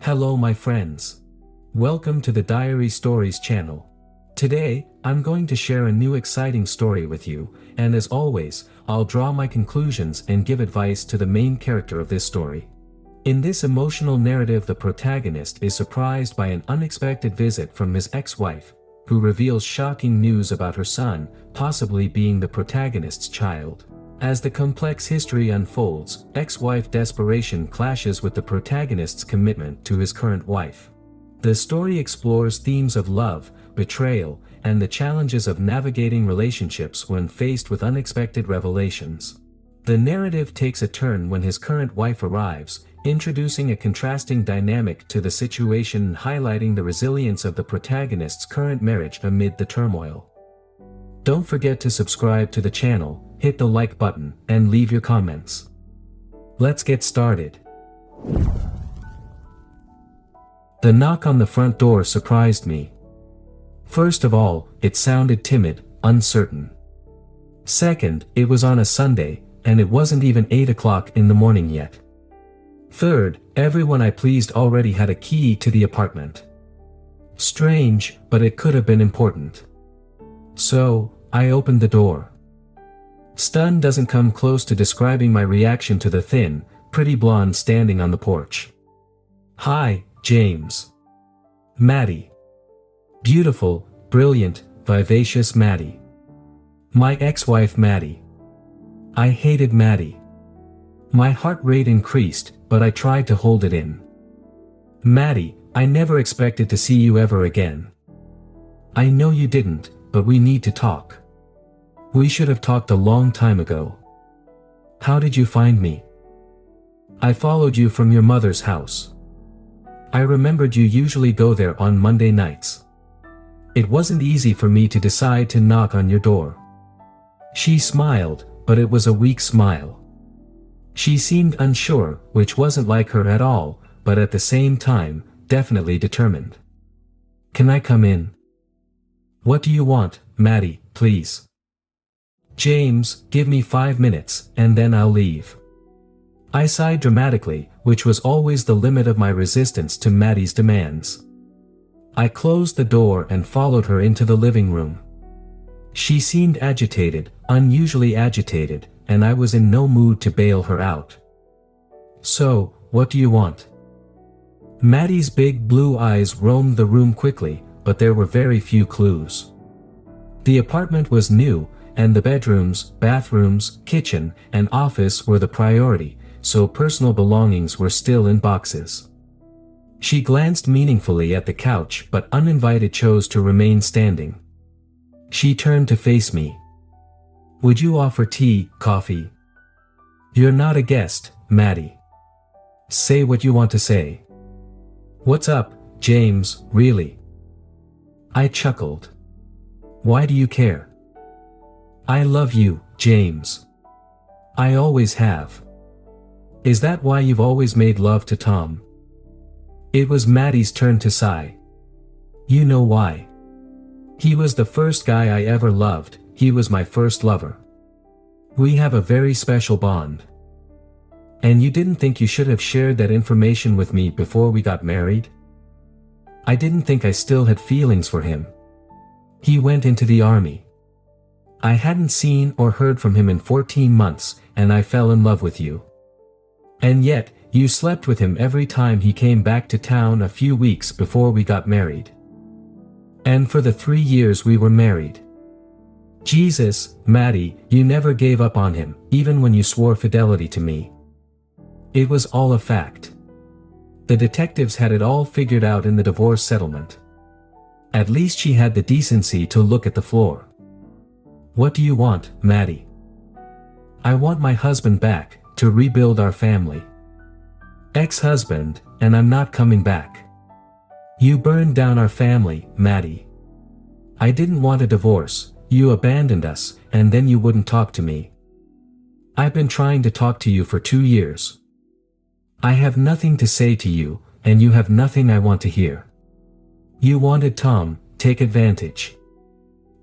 Hello my friends. Welcome to the Diary Stories channel. Today, I'm going to share a new exciting story with you, and as always, I'll draw my conclusions and give advice to the main character of this story. In this emotional narrative, the protagonist is surprised by an unexpected visit from his ex-wife, who reveals shocking news about her son, possibly being the protagonist's child. As the complex history unfolds, ex-wife desperation clashes with the protagonist's commitment to his current wife. The story explores themes of love, betrayal, and the challenges of navigating relationships when faced with unexpected revelations. The narrative takes a turn when his current wife arrives, introducing a contrasting dynamic to the situation and highlighting the resilience of the protagonist's current marriage amid the turmoil. Don't forget to subscribe to the channel, hit the like button, and leave your comments. Let's get started. The knock on the front door surprised me. First of all, it sounded timid, uncertain. Second, it was on a Sunday, and it wasn't even 8 o'clock in the morning yet. Third, everyone I pleased already had a key to the apartment. Strange, but it could have been important. So, I opened the door. Stun doesn't come close to describing my reaction to the thin, pretty blonde standing on the porch. "Hi, James." Maddie. Beautiful, brilliant, vivacious Maddie. My ex-wife Maddie. I hated Maddie. My heart rate increased, but I tried to hold it in. "Maddie, I never expected to see you ever again." "I know you didn't, but we need to talk. We should have talked a long time ago." "How did you find me?" "I followed you from your mother's house. I remembered you usually go there on Monday nights. It wasn't easy for me to decide to knock on your door." She smiled, but it was a weak smile. She seemed unsure, which wasn't like her at all, but at the same time, definitely determined. "Can I come in?" "What do you want, Maddie, please?" "James, give me 5 minutes, and then I'll leave." I sighed dramatically, which was always the limit of my resistance to Maddie's demands. I closed the door and followed her into the living room. She seemed agitated, unusually agitated, and I was in no mood to bail her out. "So, what do you want?" Maddie's big blue eyes roamed the room quickly, but there were very few clues. The apartment was new, and the bedrooms, bathrooms, kitchen, and office were the priority, so personal belongings were still in boxes. She glanced meaningfully at the couch but uninvited chose to remain standing. She turned to face me. "Would you offer tea, coffee?" "You're not a guest, Maddie. Say what you want to say." "What's up, James, really?" I chuckled. "Why do you care?" "I love you, James. I always have." "Is that why you've always made love to Tom?" It was Maddie's turn to sigh. "You know why. He was the first guy I ever loved, he was my first lover. We have a very special bond. And you didn't think you should have shared that information with me before we got married?" "I didn't think I still had feelings for him. He went into the army. I hadn't seen or heard from him in 14 months, and I fell in love with you. And yet, you slept with him every time he came back to town a few weeks before we got married. And for the 3 years we were married. Jesus, Maddie, you never gave up on him, even when you swore fidelity to me. It was all a fact. The detectives had it all figured out in the divorce settlement. At least she had the decency to look at the floor. What do you want, Maddie?" "I want my husband back, to rebuild our family." "Ex-husband, and I'm not coming back. You burned down our family, Maddie. I didn't want a divorce, you abandoned us, and then you wouldn't talk to me. I've been trying to talk to you for 2 years. I have nothing to say to you, and you have nothing I want to hear. You wanted Tom, take advantage.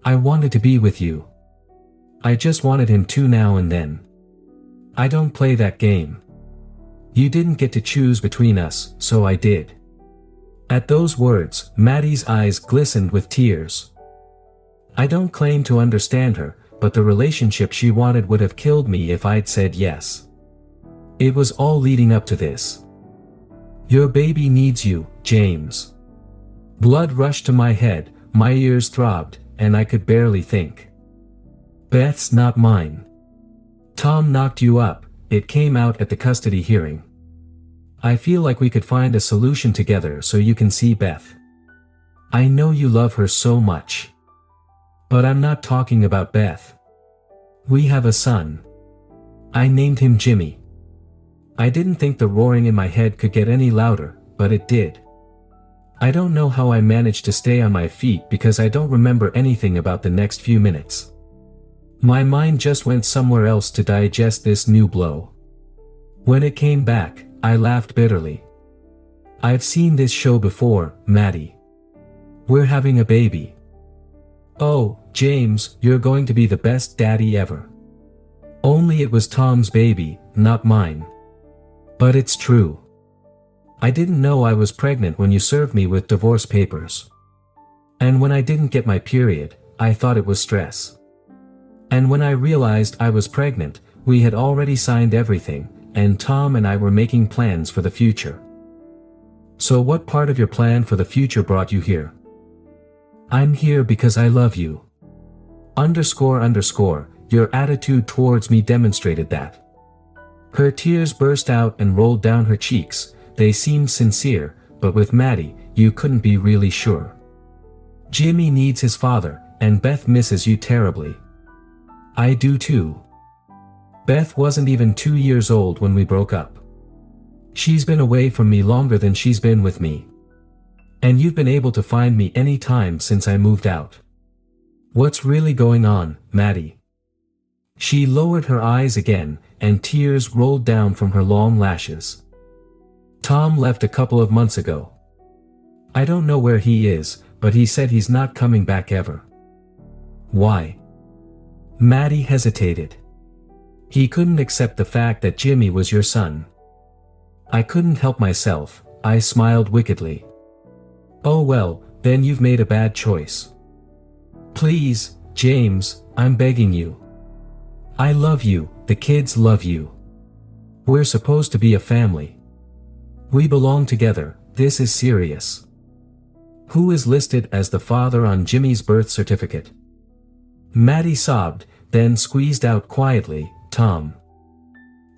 I wanted to be with you. I just wanted him to now and then. I don't play that game. You didn't get to choose between us, so I did. At those words, Maddie's eyes glistened with tears. I don't claim to understand her, but the relationship she wanted would have killed me if I'd said yes. It was all leading up to this. Your baby needs you, James. Blood rushed to my head, my ears throbbed, and I could barely think. Beth's not mine. Tom knocked you up, it came out at the custody hearing. I feel like we could find a solution together so you can see Beth. I know you love her so much. But I'm not talking about Beth. We have a son. I named him Jimmy. I didn't think the roaring in my head could get any louder, but it did. I don't know how I managed to stay on my feet because I don't remember anything about the next few minutes. My mind just went somewhere else to digest this new blow. When it came back, I laughed bitterly. I've seen this show before, Maddie. We're having a baby. Oh, James, you're going to be the best daddy ever. Only it was Tom's baby, not mine. But it's true. I didn't know I was pregnant when you served me with divorce papers. And when I didn't get my period, I thought it was stress. And when I realized I was pregnant, we had already signed everything, and Tom and I were making plans for the future. So what part of your plan for the future brought you here? I'm here because I love you. Your attitude towards me demonstrated that. Her tears burst out and rolled down her cheeks. They seemed sincere, but with Maddie, you couldn't be really sure. Jimmy needs his father, and Beth misses you terribly. I do too. Beth wasn't even 2 years old when we broke up. She's been away from me longer than she's been with me. And you've been able to find me any time since I moved out. What's really going on, Maddie? She lowered her eyes again, and tears rolled down from her long lashes. Tom left a couple of months ago. I don't know where he is, but he said he's not coming back ever. Why? Maddie hesitated. He couldn't accept the fact that Jimmy was your son. I couldn't help myself, I smiled wickedly. Oh well, then you've made a bad choice. Please, James, I'm begging you. I love you, the kids love you. We're supposed to be a family. We belong together, this is serious. Who is listed as the father on Jimmy's birth certificate? Maddie sobbed, then squeezed out quietly, Tom.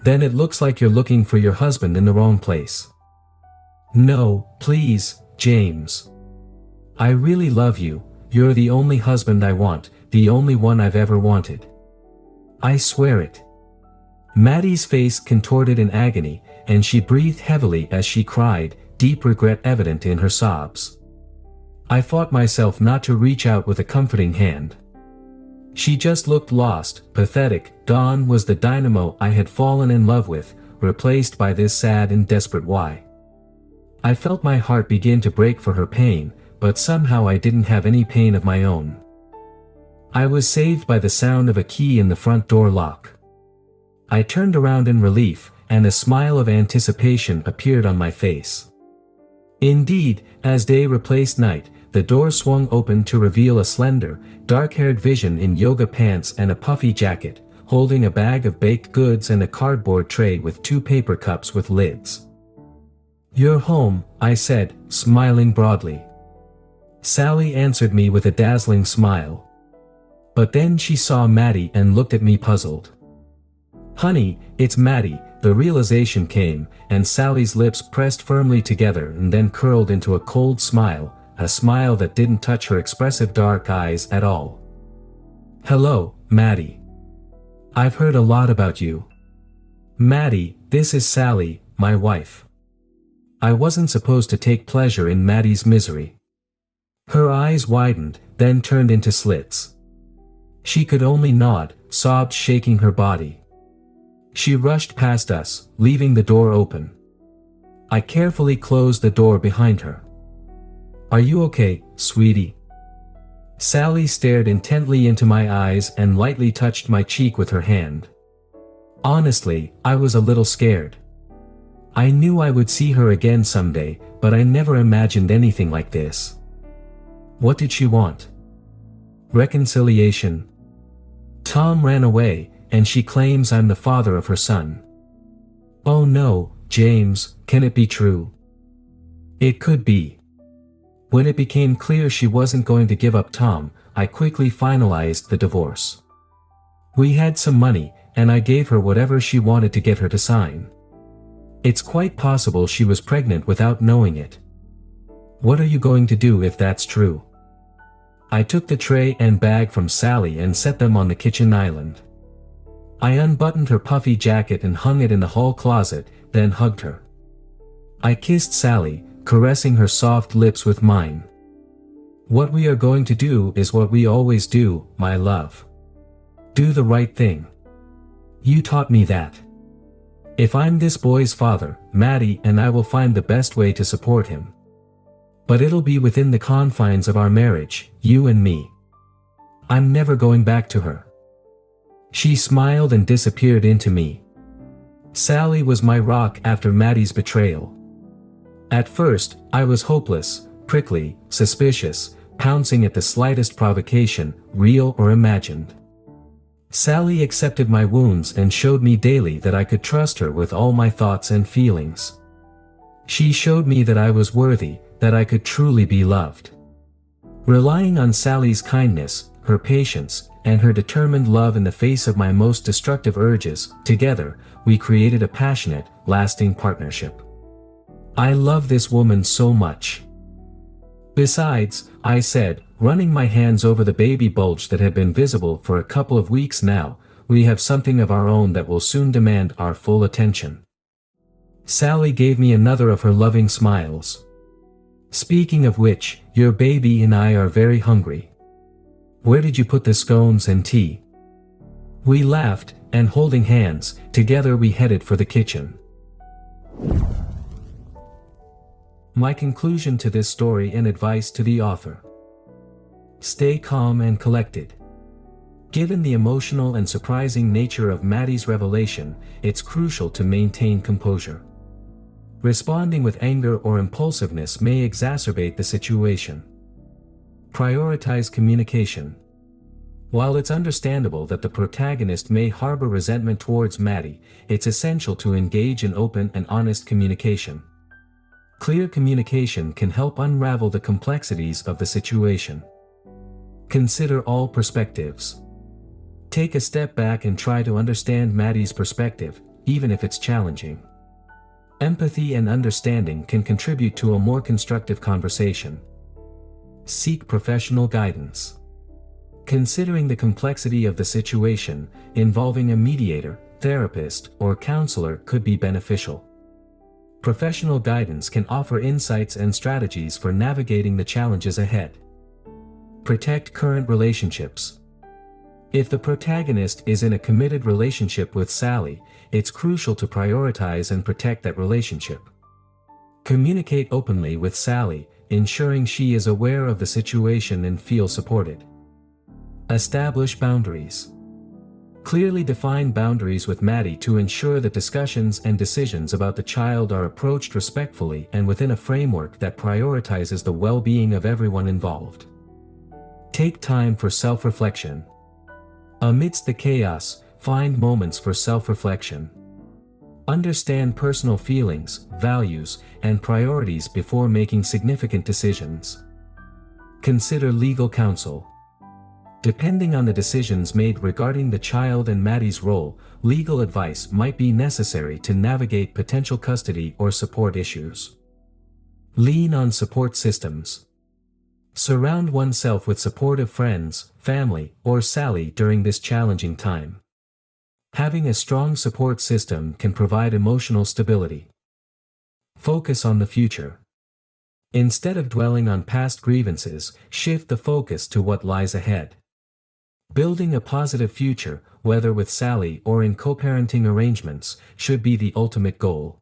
Then it looks like you're looking for your husband in the wrong place. No, please, James. I really love you, you're the only husband I want, the only one I've ever wanted. I swear it. Maddie's face contorted in agony, and she breathed heavily as she cried, deep regret evident in her sobs. I fought myself not to reach out with a comforting hand. She just looked lost, pathetic. Dawn was the dynamo I had fallen in love with, replaced by this sad and desperate why. I felt my heart begin to break for her pain, but somehow I didn't have any pain of my own. I was saved by the sound of a key in the front door lock. I turned around in relief, and a smile of anticipation appeared on my face. Indeed, as day replaced night, the door swung open to reveal a slender, dark-haired vision in yoga pants and a puffy jacket, holding a bag of baked goods and a cardboard tray with 2 paper cups with lids. You're home, I said, smiling broadly. Sally answered me with a dazzling smile. But then she saw Maddie and looked at me puzzled. Honey, it's Maddie, the realization came, and Sally's lips pressed firmly together and then curled into a cold smile, a smile that didn't touch her expressive dark eyes at all. Hello, Maddie. I've heard a lot about you. Maddie, this is Sally, my wife. I wasn't supposed to take pleasure in Maddie's misery. Her eyes widened, then turned into slits. She could only nod, sobs shaking her body. She rushed past us, leaving the door open. I carefully closed the door behind her. Are you okay, sweetie? Sally stared intently into my eyes and lightly touched my cheek with her hand. Honestly, I was a little scared. I knew I would see her again someday, but I never imagined anything like this. What did she want? Reconciliation. Tom ran away, and she claims I'm the father of her son. Oh no, James, can it be true? It could be. When it became clear she wasn't going to give up Tom, I quickly finalized the divorce. We had some money, and I gave her whatever she wanted to get her to sign. It's quite possible she was pregnant without knowing it. What are you going to do if that's true? I took the tray and bag from Sally and set them on the kitchen island. I unbuttoned her puffy jacket and hung it in the hall closet, then hugged her. I kissed Sally, caressing her soft lips with mine. What we are going to do is what we always do, my love. Do the right thing. You taught me that. If I'm this boy's father, Maddie and I will find the best way to support him. But it'll be within the confines of our marriage, you and me. I'm never going back to her. She smiled and disappeared into me. Sally was my rock after Maddie's betrayal. At first, I was hopeless, prickly, suspicious, pouncing at the slightest provocation, real or imagined. Sally accepted my wounds and showed me daily that I could trust her with all my thoughts and feelings. She showed me that I was worthy, that I could truly be loved. Relying on Sally's kindness, her patience, and her determined love in the face of my most destructive urges, together, we created a passionate, lasting partnership. I love this woman so much. Besides, I said, running my hands over the baby bulge that had been visible for a couple of weeks now, we have something of our own that will soon demand our full attention. Sally gave me another of her loving smiles. Speaking of which, your baby and I are very hungry. Where did you put the scones and tea? We laughed, and holding hands, together we headed for the kitchen. My conclusion to this story and advice to the author. Stay calm and collected. Given the emotional and surprising nature of Maddie's revelation, it's crucial to maintain composure. Responding with anger or impulsiveness may exacerbate the situation. Prioritize communication. While it's understandable that the protagonist may harbor resentment towards Maddie, it's essential to engage in open and honest communication. Clear communication can help unravel the complexities of the situation. Consider all perspectives. Take a step back and try to understand Maddie's perspective, even if it's challenging. Empathy and understanding can contribute to a more constructive conversation. Seek professional guidance. Considering the complexity of the situation, involving a mediator, therapist, or counselor could be beneficial. Professional guidance can offer insights and strategies for navigating the challenges ahead. Protect current relationships. If the protagonist is in a committed relationship with Sally, it's crucial to prioritize and protect that relationship. Communicate openly with Sally, ensuring she is aware of the situation and feels supported. Establish boundaries. Clearly define boundaries with Maddie to ensure that discussions and decisions about the child are approached respectfully and within a framework that prioritizes the well-being of everyone involved. Take time for self-reflection. Amidst the chaos, find moments for self-reflection. Understand personal feelings, values, and priorities before making significant decisions. Consider legal counsel. Depending on the decisions made regarding the child and Maddie's role, legal advice might be necessary to navigate potential custody or support issues. Lean on support systems. Surround oneself with supportive friends, family, or Sally during this challenging time. Having a strong support system can provide emotional stability. Focus on the future. Instead of dwelling on past grievances, shift the focus to what lies ahead. Building a positive future, whether with Sally or in co-parenting arrangements, should be the ultimate goal.